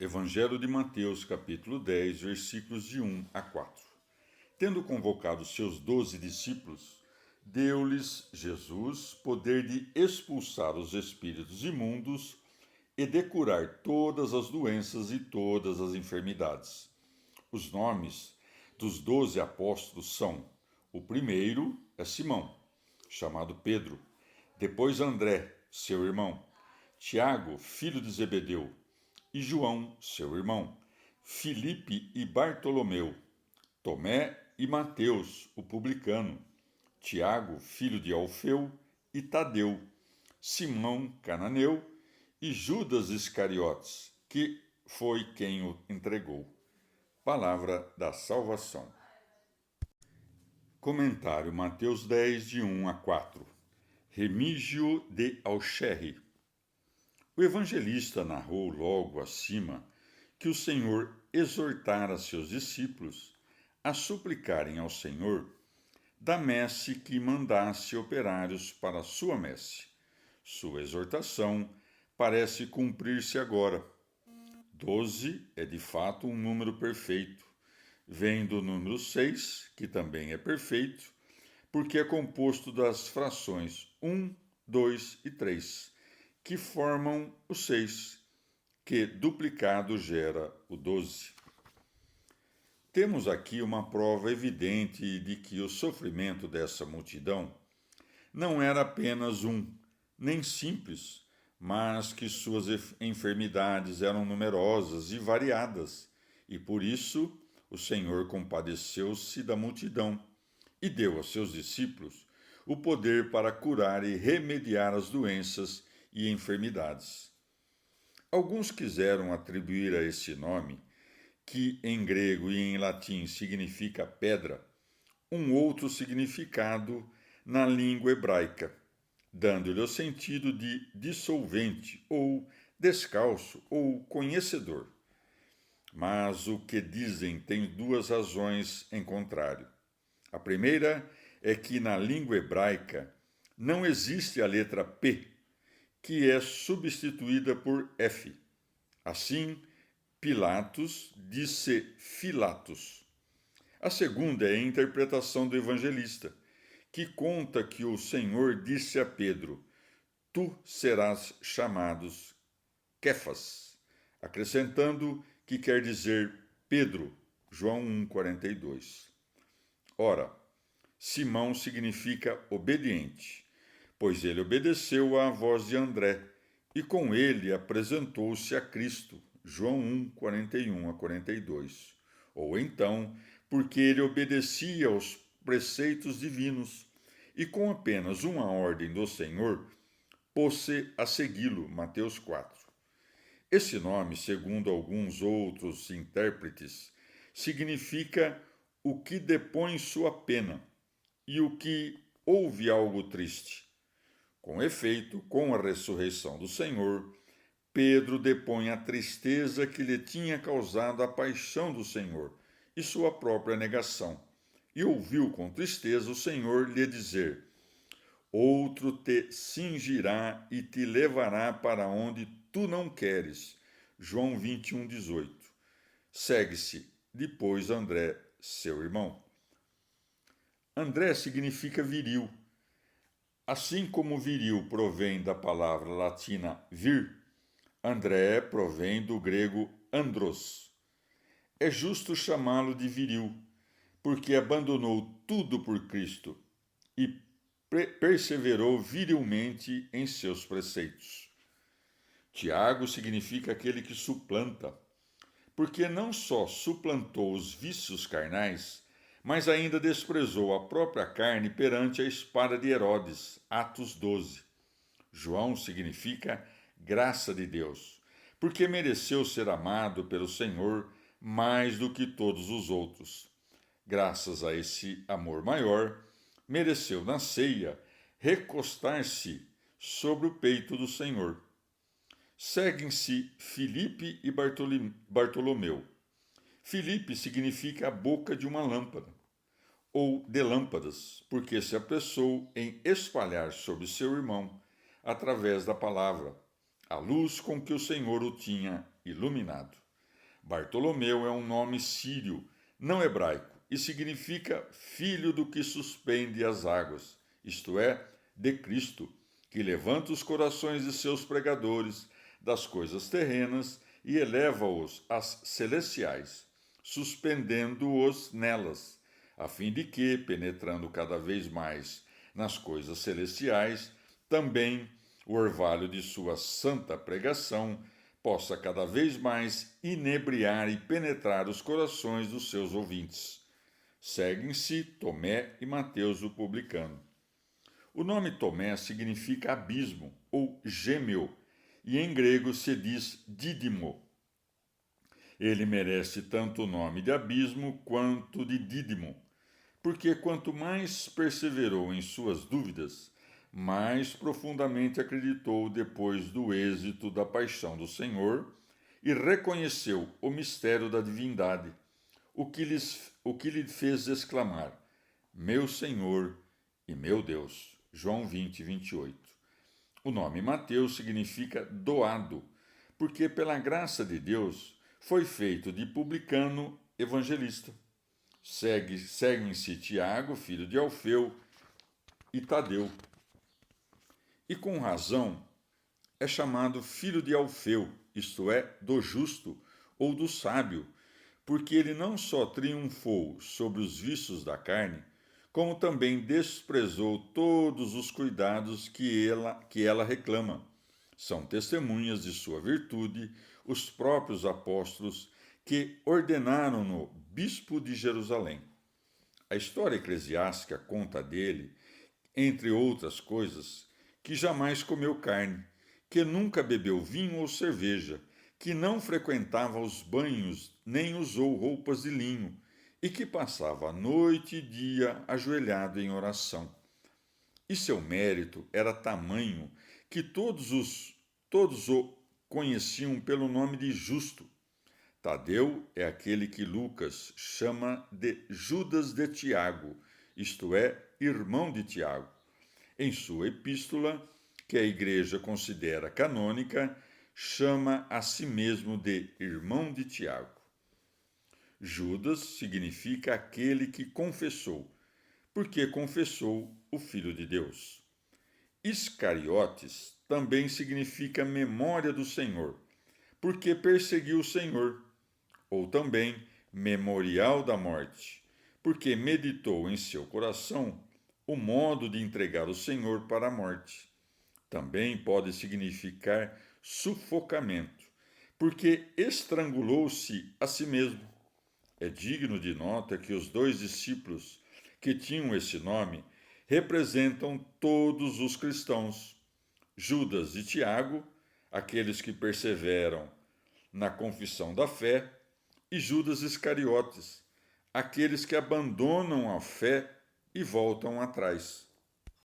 Evangelho de Mateus, capítulo 10, versículos de 1 a 4. Tendo convocado seus 12 discípulos, deu-lhes Jesus poder de expulsar os espíritos imundos e de curar todas as doenças e todas as enfermidades. Os nomes dos 12 apóstolos são: o primeiro é Simão, chamado Pedro, depois André, seu irmão, Tiago, filho de Zebedeu, e João, seu irmão, Filipe e Bartolomeu, Tomé e Mateus, o publicano, Tiago, filho de Alfeu, e Tadeu, Simão cananeu e Judas Iscariotes, que foi quem o entregou. Palavra da salvação. Comentário Mateus 10, de 1 a 4. Remígio de Alcherre. O evangelista narrou logo acima que o Senhor exortara seus discípulos a suplicarem ao Senhor da messe que mandasse operários para a sua messe. Sua exortação parece cumprir-se agora. 12 é de fato um número perfeito. Vem do número 6, que também é perfeito, porque é composto das frações 1, 2 e 3, que formam o 6, que duplicado gera o 12. Temos aqui uma prova evidente de que o sofrimento dessa multidão não era apenas nem simples, mas que suas enfermidades eram numerosas e variadas, e por isso o Senhor compadeceu-se da multidão e deu aos seus discípulos o poder para curar e remediar as doenças e enfermidades. Alguns quiseram atribuir a esse nome, que em grego e em latim significa pedra, um outro significado na língua hebraica, dando-lhe o sentido de dissolvente, ou descalço, ou conhecedor. Mas o que dizem tem duas razões em contrário. A primeira é que na língua hebraica não existe a letra P, que é substituída por F. Assim, Pilatos disse Filatos. A segunda é a interpretação do evangelista, que conta que o Senhor disse a Pedro: Tu serás chamado Quefas, acrescentando que quer dizer Pedro, João 1,42. Ora, Simão significa obediente, pois ele obedeceu à voz de André, e com ele apresentou-se a Cristo, João 1, 41 a 42. Ou então, porque ele obedecia aos preceitos divinos, e com apenas uma ordem do Senhor, pôs-se a segui-lo, Mateus 4. Esse nome, segundo alguns outros intérpretes, significa o que depõe sua pena e o que ouve algo triste. Com efeito, com a ressurreição do Senhor, Pedro depõe a tristeza que lhe tinha causado a paixão do Senhor e sua própria negação, e ouviu com tristeza o Senhor lhe dizer: Outro te cingirá e te levará para onde tu não queres. João 21, 18. Segue-se depois André, seu irmão. André significa viril. Assim como viril provém da palavra latina vir, André provém do grego andros. É justo chamá-lo de viril, porque abandonou tudo por Cristo e perseverou virilmente em seus preceitos. Tiago significa aquele que suplanta, porque não só suplantou os vícios carnais, mas ainda desprezou a própria carne perante a espada de Herodes, Atos 12. João significa graça de Deus, porque mereceu ser amado pelo Senhor mais do que todos os outros. Graças a esse amor maior, mereceu na ceia recostar-se sobre o peito do Senhor. Seguem-se Filipe e Bartolomeu. Filipe significa a boca de uma lâmpada, ou de lâmpadas, porque se apressou em espalhar sobre seu irmão, através da palavra, a luz com que o Senhor o tinha iluminado. Bartolomeu é um nome sírio, não hebraico, e significa filho do que suspende as águas, isto é, de Cristo, que levanta os corações de seus pregadores das coisas terrenas e eleva-os às celestiais, suspendendo-os nelas, a fim de que, penetrando cada vez mais nas coisas celestiais, também o orvalho de sua santa pregação possa cada vez mais inebriar e penetrar os corações dos seus ouvintes. Seguem-se Tomé e Mateus o publicano. O nome Tomé significa abismo ou gêmeo, e em grego se diz Dídimo. Ele merece tanto o nome de abismo quanto de Dídimo, porque quanto mais perseverou em suas dúvidas, mais profundamente acreditou depois do êxito da paixão do Senhor e reconheceu o mistério da divindade, o que lhe fez exclamar: Meu Senhor e meu Deus. João 20, 28. O nome Mateus significa doado, porque pela graça de Deus foi feito de publicano evangelista. Seguem-se Tiago, filho de Alfeu, e Tadeu. E com razão é chamado filho de Alfeu, isto é, do justo ou do sábio, porque ele não só triunfou sobre os vícios da carne, como também desprezou todos os cuidados que ela reclama. São testemunhas de sua virtude os próprios apóstolos que ordenaram-no bispo de Jerusalém. A história eclesiástica conta dele, entre outras coisas, que jamais comeu carne, que nunca bebeu vinho ou cerveja, que não frequentava os banhos nem usou roupas de linho, e que passava a noite e dia ajoelhado em oração. E seu mérito era tamanho que todos o conheciam pelo nome de justo. Tadeu é aquele que Lucas chama de Judas de Tiago, isto é, irmão de Tiago. Em sua epístola, que a Igreja considera canônica, chama a si mesmo de irmão de Tiago. Judas significa aquele que confessou, porque confessou o Filho de Deus. Iscariotes também significa memória do Senhor, porque perseguiu o Senhor, ou também memorial da morte, porque meditou em seu coração o modo de entregar o Senhor para a morte. Também pode significar sufocamento, porque estrangulou-se a si mesmo. É digno de nota que os dois discípulos que tinham esse nome representam todos os cristãos. Judas e Tiago, aqueles que perseveram na confissão da fé, e Judas Iscariotes, aqueles que abandonam a fé e voltam atrás.